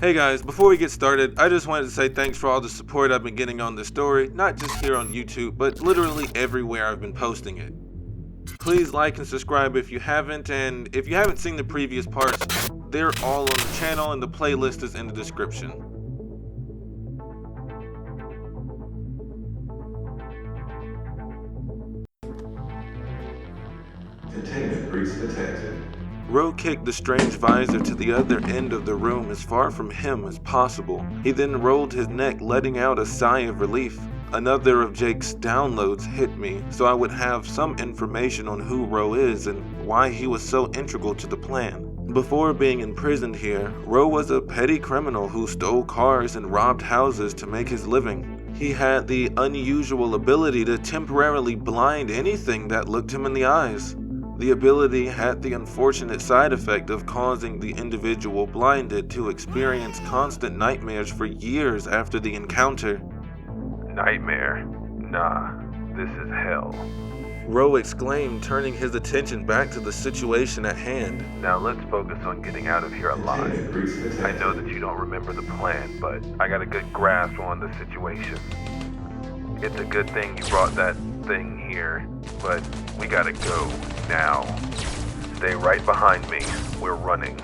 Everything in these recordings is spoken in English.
Hey guys, before we get started, I just wanted to say thanks for all the support I've been getting on this story, not just here on YouTube, but literally everywhere I've been posting it. Please like and subscribe if you haven't, and if you haven't seen the previous parts, they're all on the channel and the playlist is in the description. Containment breach detected. Ro kicked the strange visor to the other end of the room as far from him as possible. He then rolled his neck, letting out a sigh of relief. Another of Jake's downloads hit me, so I would have some information on who Ro is and why he was so integral to the plan. Before being imprisoned here, Ro was a petty criminal who stole cars and robbed houses to make his living. He had the unusual ability to temporarily blind anything that looked him in the eyes. The ability had the unfortunate side effect of causing the individual blinded to experience constant nightmares for years after the encounter. Nightmare? Nah, this is hell. Ro exclaimed, turning his attention back to the situation at hand. Now let's focus on getting out of here alive. Containment breach detected. I know that you don't remember the plan, but I got a good grasp on the situation. It's a good thing you brought that thing here, but we gotta go now. Stay right behind me. We're running.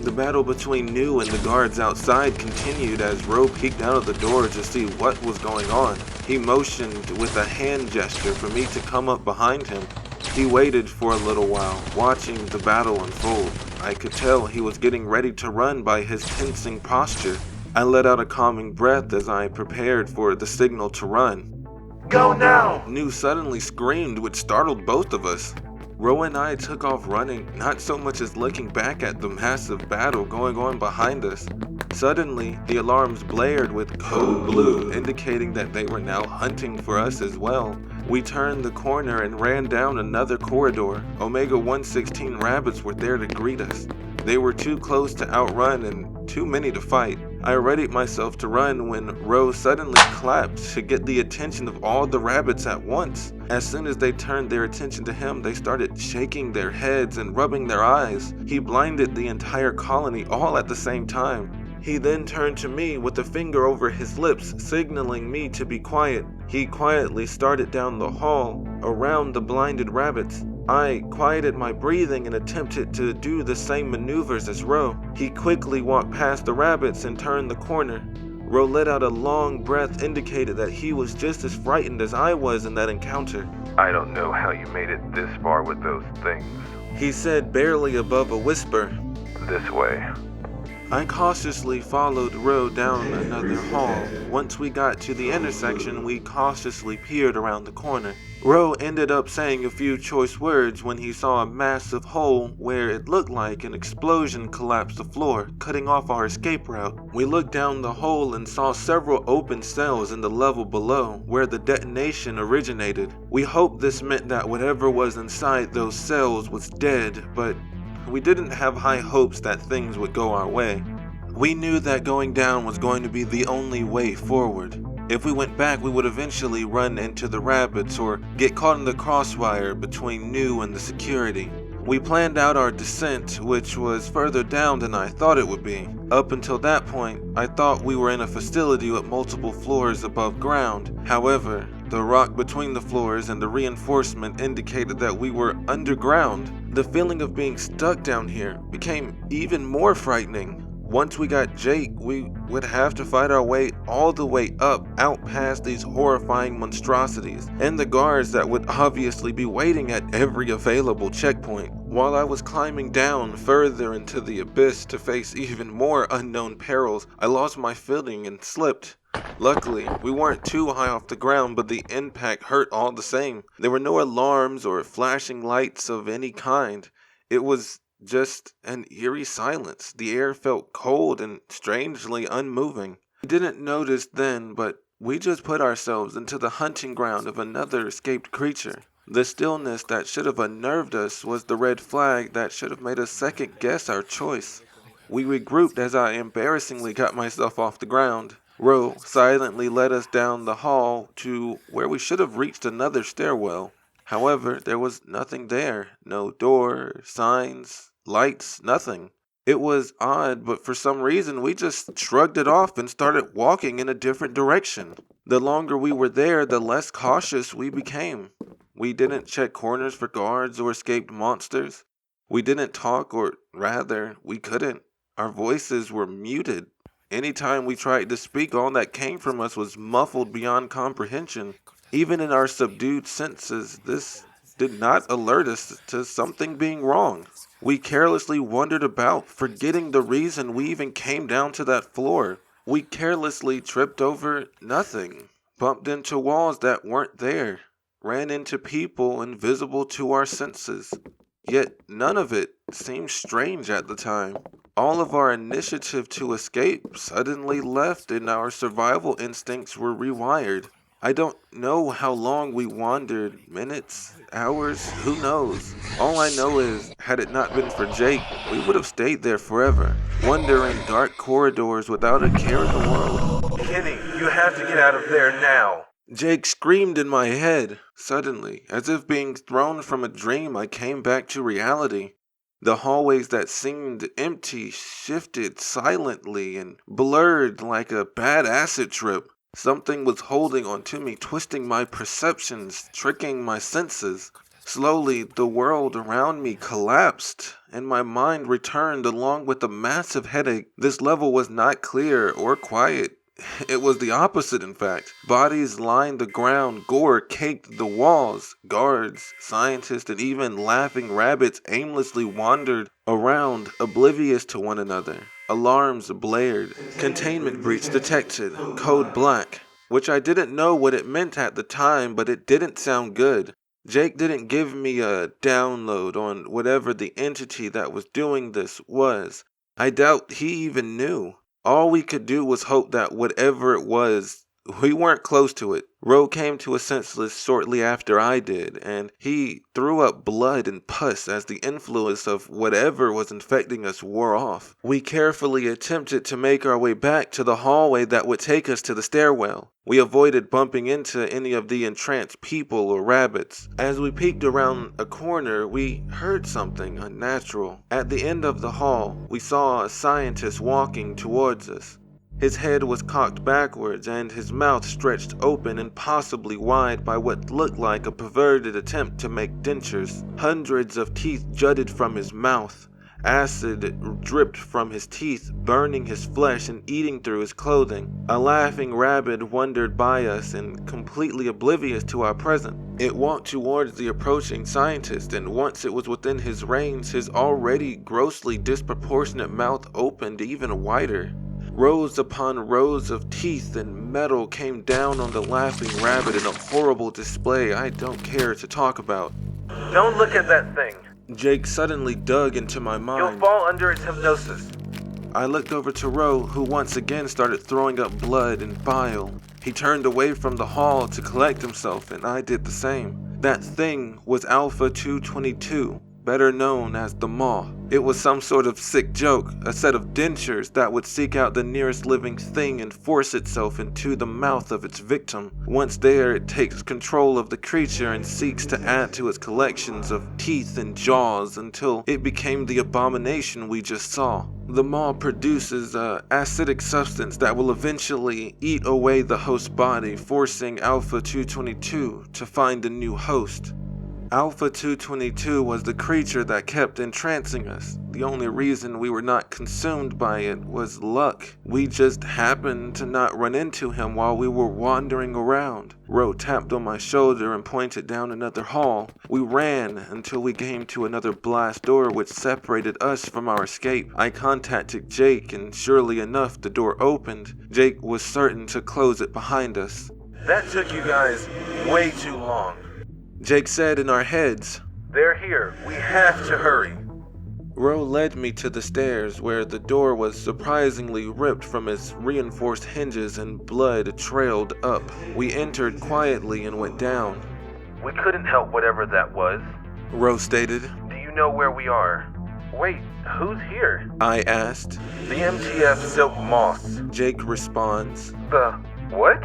The battle between New and the guards outside continued as Ro peeked out of the door to see what was going on. He motioned with a hand gesture for me to come up behind him. He waited for a little while, watching the battle unfold. I could tell he was getting ready to run by his tensing posture. I let out a calming breath as I prepared for the signal to run. Go now! New suddenly screamed, which startled both of us. Ro and I took off running, not so much as looking back at the massive battle going on behind us. Suddenly, the alarms blared with code blue, indicating that they were now hunting for us as well. We turned the corner and ran down another corridor. Omega 116 rabbits were there to greet us. They were too close to outrun and too many to fight. I readied myself to run when Ro suddenly clapped to get the attention of all the rabbits at once. As soon as they turned their attention to him, they started shaking their heads and rubbing their eyes. He blinded the entire colony all at the same time. He then turned to me with a finger over his lips, signaling me to be quiet. He quietly started down the hall, around the blinded rabbits. I quieted my breathing and attempted to do the same maneuvers as Ro. He quickly walked past the rabbits and turned the corner. Ro let out a long breath, indicated that he was just as frightened as I was in that encounter. I don't know how you made it this far with those things. He said, barely above a whisper. This way. I cautiously followed Ro down another hall. Once we got to the intersection, we cautiously peered around the corner. Ro ended up saying a few choice words when he saw a massive hole where it looked like an explosion collapsed the floor, cutting off our escape route. We looked down the hole and saw several open cells in the level below, where the detonation originated. We hoped this meant that whatever was inside those cells was dead, but we didn't have high hopes that things would go our way. We knew that going down was going to be the only way forward. If we went back, we would eventually run into the rabbits or get caught in the crossfire between New and the security. We planned out our descent, which was further down than I thought it would be. Up until that point, I thought we were in a facility with multiple floors above ground. However, the rock between the floors and the reinforcement indicated that we were underground. The feeling of being stuck down here became even more frightening. Once we got Jake, we would have to fight our way all the way up, out past these horrifying monstrosities, and the guards that would obviously be waiting at every available checkpoint. While I was climbing down further into the abyss to face even more unknown perils, I lost my footing and slipped. Luckily, we weren't too high off the ground, but the impact hurt all the same. There were no alarms or flashing lights of any kind. It was just an eerie silence. The air felt cold and strangely unmoving. We didn't notice then, but we just put ourselves into the hunting ground of another escaped creature. The stillness that should have unnerved us was the red flag that should have made us second guess our choice. We regrouped as I embarrassingly got myself off the ground. Ro silently led us down the hall to where we should have reached another stairwell. However, there was nothing there. No door, signs, lights, nothing. It was odd, but for some reason we just shrugged it off and started walking in a different direction. The longer we were there, the less cautious we became. We didn't check corners for guards or escaped monsters. We didn't talk, or rather, we couldn't. Our voices were muted. Anytime we tried to speak, all that came from us was muffled beyond comprehension. Even in our subdued senses, this did not alert us to something being wrong. We carelessly wandered about, forgetting the reason we even came down to that floor. We carelessly tripped over nothing, bumped into walls that weren't there, ran into people invisible to our senses. Yet none of it seemed strange at the time. All of our initiative to escape suddenly left and our survival instincts were rewired. I don't know how long we wandered, minutes, hours, who knows. All I know is, had it not been for Jake, we would have stayed there forever, wandering dark corridors without a care in the world. Kenny, you have to get out of there now. Jake screamed in my head. Suddenly, as if being thrown from a dream, I came back to reality. The hallways that seemed empty shifted silently and blurred like a bad acid trip. Something was holding onto me, twisting my perceptions, tricking my senses. Slowly, the world around me collapsed, and my mind returned along with a massive headache. This level was not clear or quiet. It was the opposite, in fact. Bodies lined the ground, gore caked the walls. Guards, scientists, and even laughing rabbits aimlessly wandered around, oblivious to one another. Alarms blared. Containment breach detected. Code black. Which I didn't know what it meant at the time, but it didn't sound good. Jake didn't give me a download on whatever the entity that was doing this was. I doubt he even knew. All we could do was hope that whatever it was, we weren't close to it. Ro came to a senseless shortly after I did, and he threw up blood and pus as the influence of whatever was infecting us wore off. We carefully attempted to make our way back to the hallway that would take us to the stairwell. We avoided bumping into any of the entranced people or rabbits. As we peeked around a corner, we heard something unnatural. At the end of the hall, we saw a scientist walking towards us. His head was cocked backwards and his mouth stretched open and possibly wide by what looked like a perverted attempt to make dentures. Hundreds of teeth jutted from his mouth. Acid dripped from his teeth, burning his flesh and eating through his clothing. A laughing rabbit wandered by us and completely oblivious to our presence. It walked towards the approaching scientist, and once it was within his range, his already grossly disproportionate mouth opened even wider. Rows upon rows of teeth and metal came down on the laughing rabbit in a horrible display I don't care to talk about. Don't look at that thing. Jake suddenly dug into my mind. You'll fall under its hypnosis. I looked over to Ro, who once again started throwing up blood and bile. He turned away from the hall to collect himself, and I did the same. That thing was Alpha 222. Better known as the Maw. It was some sort of sick joke, a set of dentures that would seek out the nearest living thing and force itself into the mouth of its victim. Once there, it takes control of the creature and seeks to add to its collections of teeth and jaws until it became the abomination we just saw. The Maw produces an acidic substance that will eventually eat away the host body, forcing Alpha 222 to find a new host. Alpha 222 was the creature that kept entrancing us. The only reason we were not consumed by it was luck. We just happened to not run into him while we were wandering around. Ro tapped on my shoulder and pointed down another hall. We ran until we came to another blast door which separated us from our escape. I contacted Jake, and surely enough the door opened. Jake was certain to close it behind us. That took you guys way too long. Jake said in our heads. They're here. We have to hurry. Ro led me to the stairs where the door was surprisingly ripped from its reinforced hinges and blood trailed up. We entered quietly and went down. We couldn't help whatever that was, Ro stated. Do you know where we are? Wait, who's here? I asked. The MTF Silk Moss. Jake responds. The what?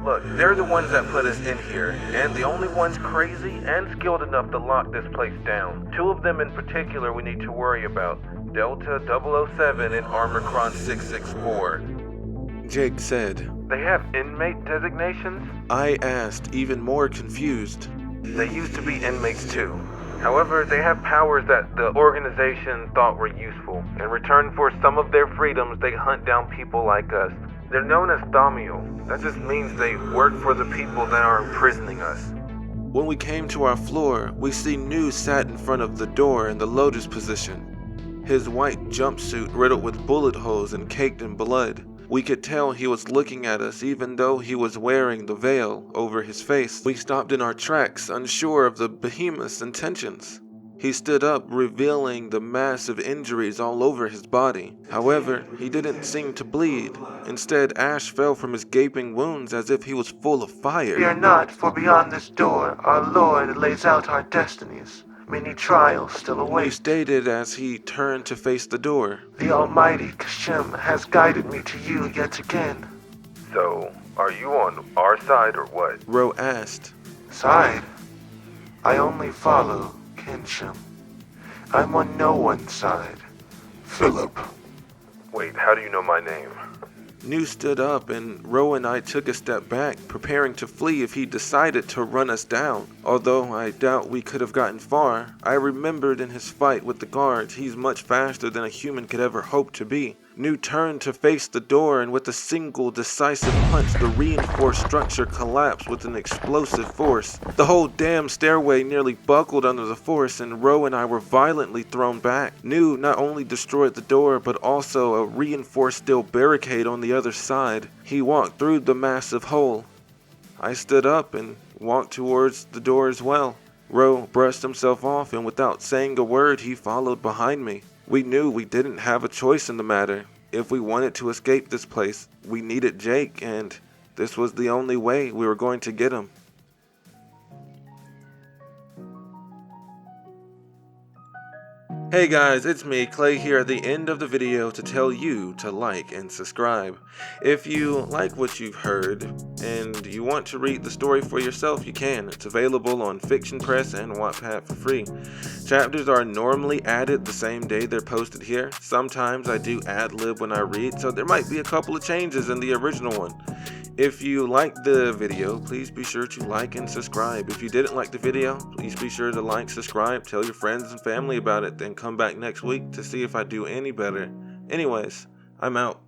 Look, they're the ones that put us in here, and the only ones crazy and skilled enough to lock this place down. Two of them in particular we need to worry about. Delta 007 and Armorcron 664. Jake said. They have inmate designations? I asked, even more confused. They used to be inmates too. However, they have powers that the organization thought were useful. In return for some of their freedoms, they hunt down people like us. They're known as Thamiel. That just means they work for the people that are imprisoning us. When we came to our floor, we see Nu sat in front of the door in the lotus position. His white jumpsuit riddled with bullet holes and caked in blood. We could tell he was looking at us even though he was wearing the veil over his face. We stopped in our tracks, unsure of the behemoth's intentions. He stood up, revealing the massive injuries all over his body. However, he didn't seem to bleed. Instead, ash fell from his gaping wounds as if he was full of fire. Fear not, for beyond this door our Lord lays out our destinies. Many trials still He await. stated as he turned to face the door. The Almighty Kashem has guided me to you yet again. So, are you on our side or what? Ro asked. Side? I only follow Kenshin. I'm on no one's side. Philip. Wait, how do you know my name? Nu stood up and Ro and I took a step back, preparing to flee if he decided to run us down. Although I doubt we could have gotten far, I remembered in his fight with the guards, he's much faster than a human could ever hope to be. Nu turned to face the door and with a single decisive punch, the reinforced structure collapsed with an explosive force. The whole damn stairway nearly buckled under the force and Ro and I were violently thrown back. Nu not only destroyed the door but also a reinforced steel barricade on the other side. He walked through the massive hole. I stood up and walked towards the door as well. Ro brushed himself off and without saying a word he followed behind me. We knew we didn't have a choice in the matter. If we wanted to escape this place, we needed Jake, and this was the only way we were going to get him. Hey guys, it's me, Clay, here at the end of the video to tell you to like and subscribe. If you like what you've heard and you want to read the story for yourself, you can. It's available on Fiction Press and Wattpad for free. Chapters are normally added the same day they're posted here. Sometimes I do ad-lib when I read, so there might be a couple of changes in the original one. If you liked the video, please be sure to like and subscribe. If you didn't like the video, please be sure to like, subscribe, tell your friends and family about it, then come back next week to see if I do any better. Anyways, I'm out.